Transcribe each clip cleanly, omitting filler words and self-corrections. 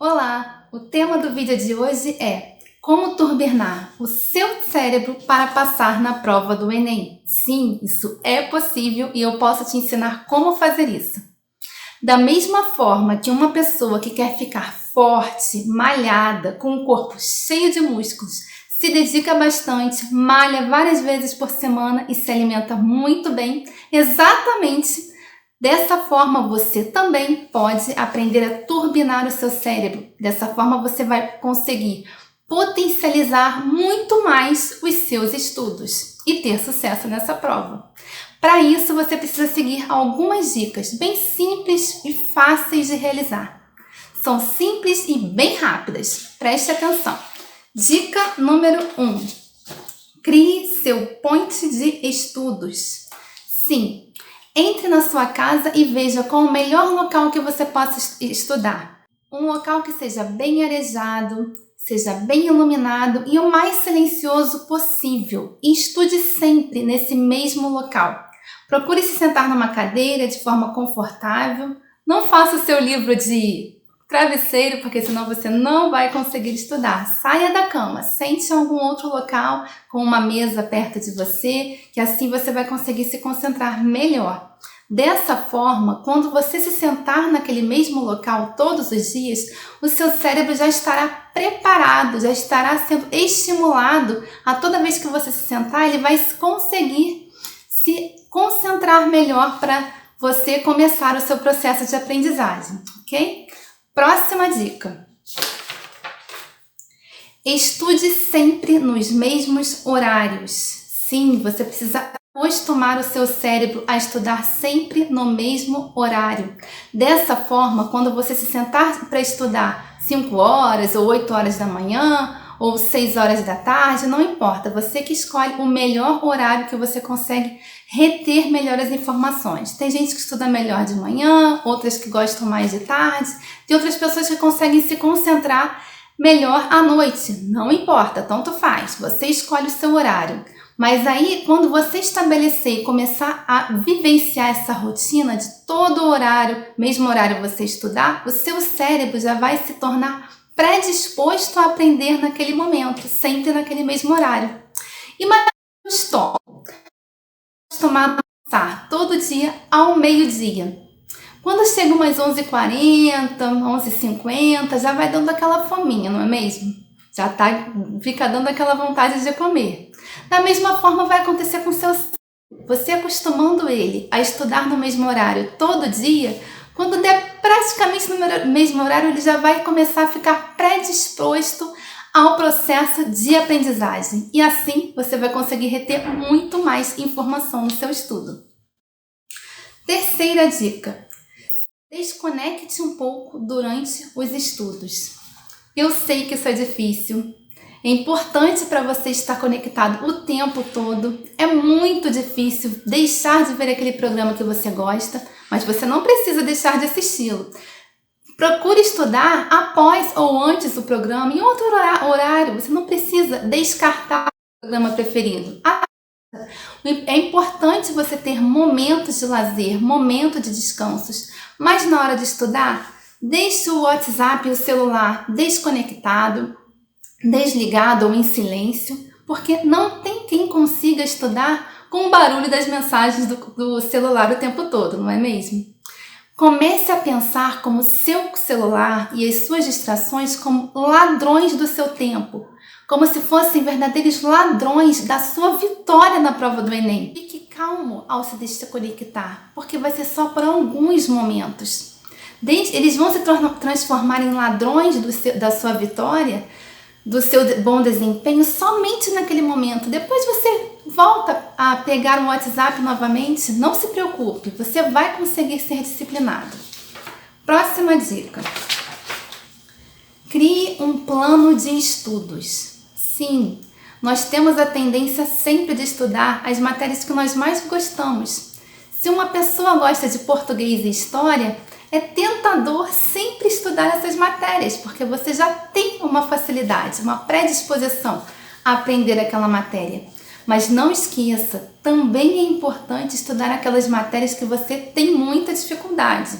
Olá! O tema do vídeo de hoje é como turbinar o seu cérebro para passar na prova do Enem. Sim, isso é possível e eu posso te ensinar como fazer isso. Da mesma forma que uma pessoa que quer ficar forte, malhada, com o corpo cheio de músculos, se dedica bastante, malha várias vezes por semana e se alimenta muito bem, exatamente dessa forma você também pode aprender a turbinar o seu cérebro. Dessa forma você vai conseguir potencializar muito mais os seus estudos e ter sucesso nessa prova. Para isso você precisa seguir algumas dicas bem simples e fáceis de realizar. São simples e bem rápidas. Preste atenção. Dica número 1. Crie seu point de estudos. Sim, entre na sua casa e veja qual o melhor local que você possa estudar. Um local que seja bem arejado, seja bem iluminado e o mais silencioso possível. E estude sempre nesse mesmo local. Procure se sentar numa cadeira de forma confortável. Não faça o seu livro de travesseiro, porque senão você não vai conseguir estudar. Saia da cama, sente em algum outro local com uma mesa perto de você, que assim você vai conseguir se concentrar melhor. Dessa forma, quando você se sentar naquele mesmo local todos os dias, o seu cérebro já estará preparado, já estará sendo estimulado. A toda vez que você se sentar, ele vai conseguir se concentrar melhor para você começar o seu processo de aprendizagem, ok? Próxima dica. Estude sempre nos mesmos horários. Sim, você precisa acostumar o seu cérebro a estudar sempre no mesmo horário. Dessa forma, quando você se sentar para estudar 5 horas ou 8 horas da manhã ou 6 horas da tarde, não importa. Você que escolhe o melhor horário que você consegue reter melhor as informações. Tem gente que estuda melhor de manhã, outras que gostam mais de tarde, tem outras pessoas que conseguem se concentrar melhor à noite. Não importa, tanto faz. Você escolhe o seu horário. Mas aí, quando você estabelecer e começar a vivenciar essa rotina de todo horário, mesmo horário você estudar, o seu cérebro já vai se tornar predisposto a aprender naquele momento, sempre naquele mesmo horário. E mais um estômago. Acostumado a almoçar todo dia ao meio-dia. Quando chega umas 11h40, 11h50, já vai dando aquela fominha, não é mesmo? Fica dando aquela vontade de comer. Da mesma forma vai acontecer com o seu cérebro. Você acostumando ele a estudar no mesmo horário todo dia, quando der praticamente no mesmo horário, ele já vai começar a ficar predisposto ao processo de aprendizagem. E assim você vai conseguir reter muito mais informação no seu estudo. Terceira dica. Desconecte um pouco durante os estudos. Eu sei que isso é difícil. É importante para você estar conectado o tempo todo. É muito difícil deixar de ver aquele programa que você gosta, mas você não precisa deixar de assisti-lo. Procure estudar após ou antes do programa, em outro horário. Você não precisa descartar o programa preferido. É importante você ter momentos de lazer, momentos de descansos. Mas na hora de estudar, deixe o WhatsApp e o celular desconectado, desligado ou em silêncio, porque não tem quem consiga estudar com o barulho das mensagens do celular o tempo todo, não é mesmo? Comece a pensar como seu celular e as suas distrações como ladrões do seu tempo, como se fossem verdadeiros ladrões da sua vitória na prova do Enem. Fique calmo ao se desconectar, porque vai ser só por alguns momentos. Eles vão se transformar em ladrões da sua vitória, do seu bom desempenho, somente naquele momento. Depois você volta a pegar o WhatsApp novamente. Não se preocupe, você vai conseguir ser disciplinado. Próxima dica. Crie um plano de estudos. Sim, nós temos a tendência sempre de estudar as matérias que nós mais gostamos. Se uma pessoa gosta de português e história, é tentador sempre estudar essas matérias, porque você já tem uma facilidade, uma predisposição a aprender aquela matéria. Mas não esqueça, também é importante estudar aquelas matérias que você tem muita dificuldade.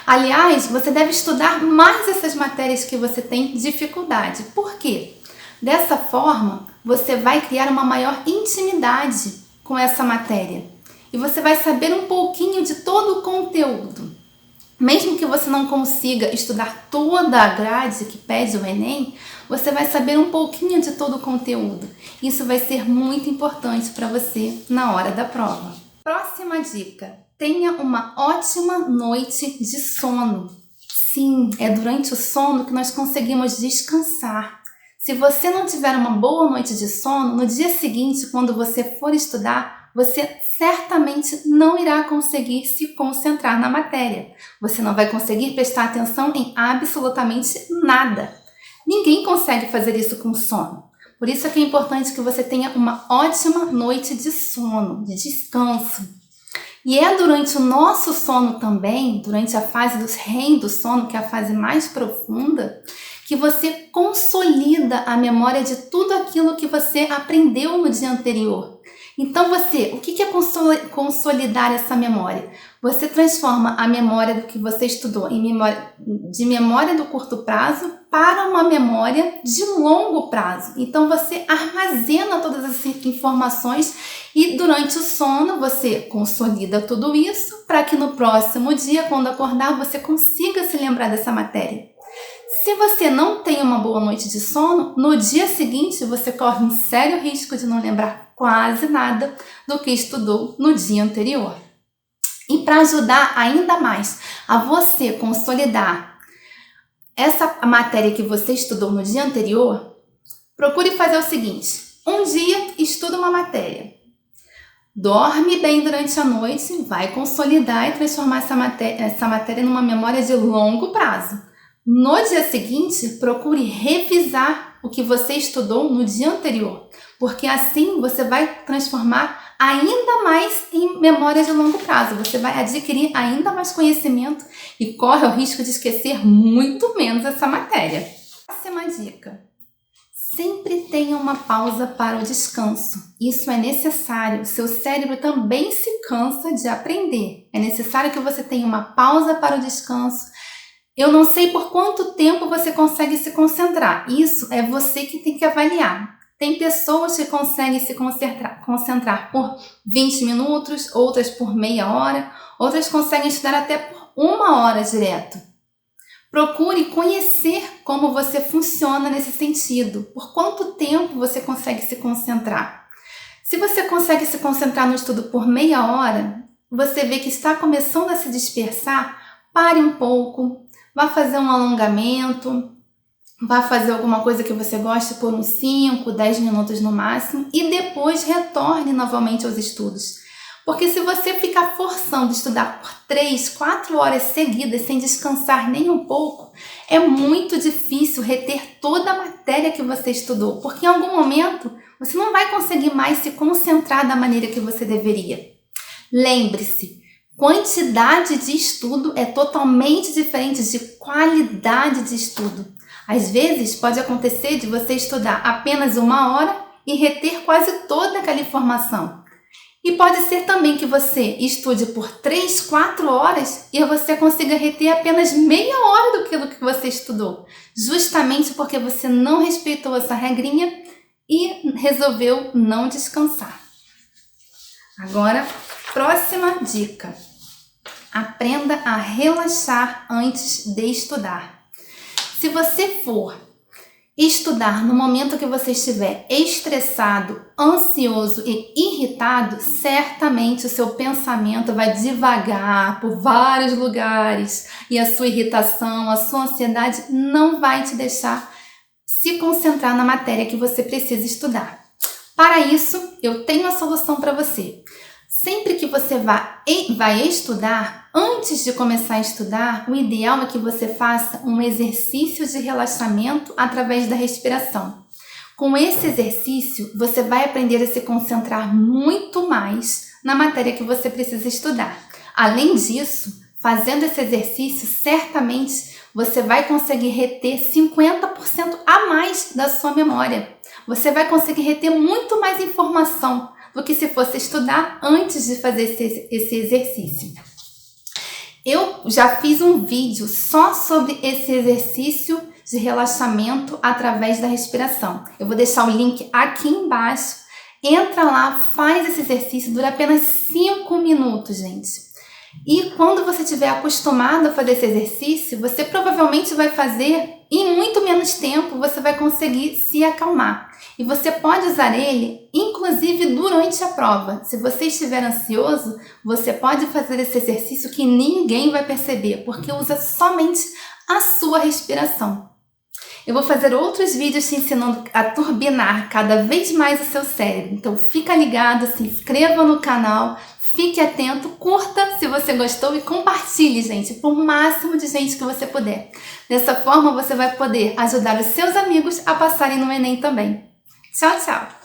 Aliás, você deve estudar mais essas matérias que você tem dificuldade. Por quê? Dessa forma, você vai criar uma maior intimidade com essa matéria e você vai saber um pouquinho de todo o conteúdo. Mesmo que você não consiga estudar toda a grade que pede o Enem, você vai saber um pouquinho de todo o conteúdo. Isso vai ser muito importante para você na hora da prova. Próxima dica: tenha uma ótima noite de sono. Sim, é durante o sono que nós conseguimos descansar. Se você não tiver uma boa noite de sono, no dia seguinte, quando você for estudar, você certamente não irá conseguir se concentrar na matéria. Você não vai conseguir prestar atenção em absolutamente nada. Ninguém consegue fazer isso com sono. Por isso é que é importante que você tenha uma ótima noite de sono, de descanso. E é durante o nosso sono também, durante a fase do REM do sono, que é a fase mais profunda, que você consolida a memória de tudo aquilo que você aprendeu no dia anterior. Então o que é consolidar essa memória? Você transforma a memória do que você estudou de memória do curto prazo para uma memória de longo prazo. Então você armazena todas as informações e durante o sono você consolida tudo isso para que no próximo dia, quando acordar, você consiga se lembrar dessa matéria. Se você não tem uma boa noite de sono, no dia seguinte você corre um sério risco de não lembrar quase nada do que estudou no dia anterior. E para ajudar ainda mais a você consolidar essa matéria que você estudou no dia anterior, procure fazer o seguinte: um dia estuda uma matéria, dorme bem durante a noite, vai consolidar e transformar essa matéria numa memória de longo prazo. No dia seguinte, procure revisar o que você estudou no dia anterior, porque assim você vai transformar ainda mais em memória de longo prazo. Você vai adquirir ainda mais conhecimento e corre o risco de esquecer muito menos essa matéria. Próxima dica: sempre tenha uma pausa para o descanso. Isso é necessário. Seu cérebro também se cansa de aprender. É necessário que você tenha uma pausa para o descanso. Eu não sei por quanto tempo você consegue se concentrar. Isso é você que tem que avaliar. Tem pessoas que conseguem se concentrar por 20 minutos, outras por meia hora, outras conseguem estudar até por 1 hora direto. Procure conhecer como você funciona nesse sentido. Por quanto tempo você consegue se concentrar? Se você consegue se concentrar no estudo por meia hora, você vê que está começando a se dispersar, pare um pouco. Vá fazer um alongamento, vá fazer alguma coisa que você goste por uns 5, 10 minutos no máximo e depois retorne novamente aos estudos. Porque se você ficar forçando estudar por 3, 4 horas seguidas sem descansar nem um pouco, é muito difícil reter toda a matéria que você estudou, porque em algum momento você não vai conseguir mais se concentrar da maneira que você deveria. Lembre-se, quantidade de estudo é totalmente diferente de qualidade de estudo. Às vezes pode acontecer de você estudar apenas 1 hora e reter quase toda aquela informação. E pode ser também que você estude por 3, 4 horas e você consiga reter apenas meia hora daquilo que você estudou, justamente porque você não respeitou essa regrinha e resolveu não descansar. Agora, próxima dica: aprenda a relaxar antes de estudar. Se você for estudar no momento que você estiver estressado, ansioso e irritado, certamente o seu pensamento vai divagar por vários lugares e a sua irritação, a sua ansiedade não vai te deixar se concentrar na matéria que você precisa estudar. Para isso, eu tenho a solução para você. Sempre que você vai estudar, antes de começar a estudar, o ideal é que você faça um exercício de relaxamento através da respiração. Com esse exercício, você vai aprender a se concentrar muito mais na matéria que você precisa estudar. Além disso, fazendo esse exercício, certamente você vai conseguir reter 50% a mais da sua memória. Você vai conseguir reter muito mais informação do que se fosse estudar antes de fazer esse exercício. Eu já fiz um vídeo só sobre esse exercício de relaxamento através da respiração. Eu vou deixar o link aqui embaixo. Entra lá, faz esse exercício, dura apenas 5 minutos, gente. E quando você estiver acostumado a fazer esse exercício, você provavelmente vai fazer em muito menos tempo, você vai conseguir se acalmar. E você pode usar ele, inclusive, durante a prova. Se você estiver ansioso, você pode fazer esse exercício que ninguém vai perceber, porque usa somente a sua respiração. Eu vou fazer outros vídeos te ensinando a turbinar cada vez mais o seu cérebro. Então fica ligado, se inscreva no canal, fique atento, curta se você gostou e compartilhe, gente, para o máximo de gente que você puder. Dessa forma você vai poder ajudar os seus amigos a passarem no Enem também. Tchau, tchau!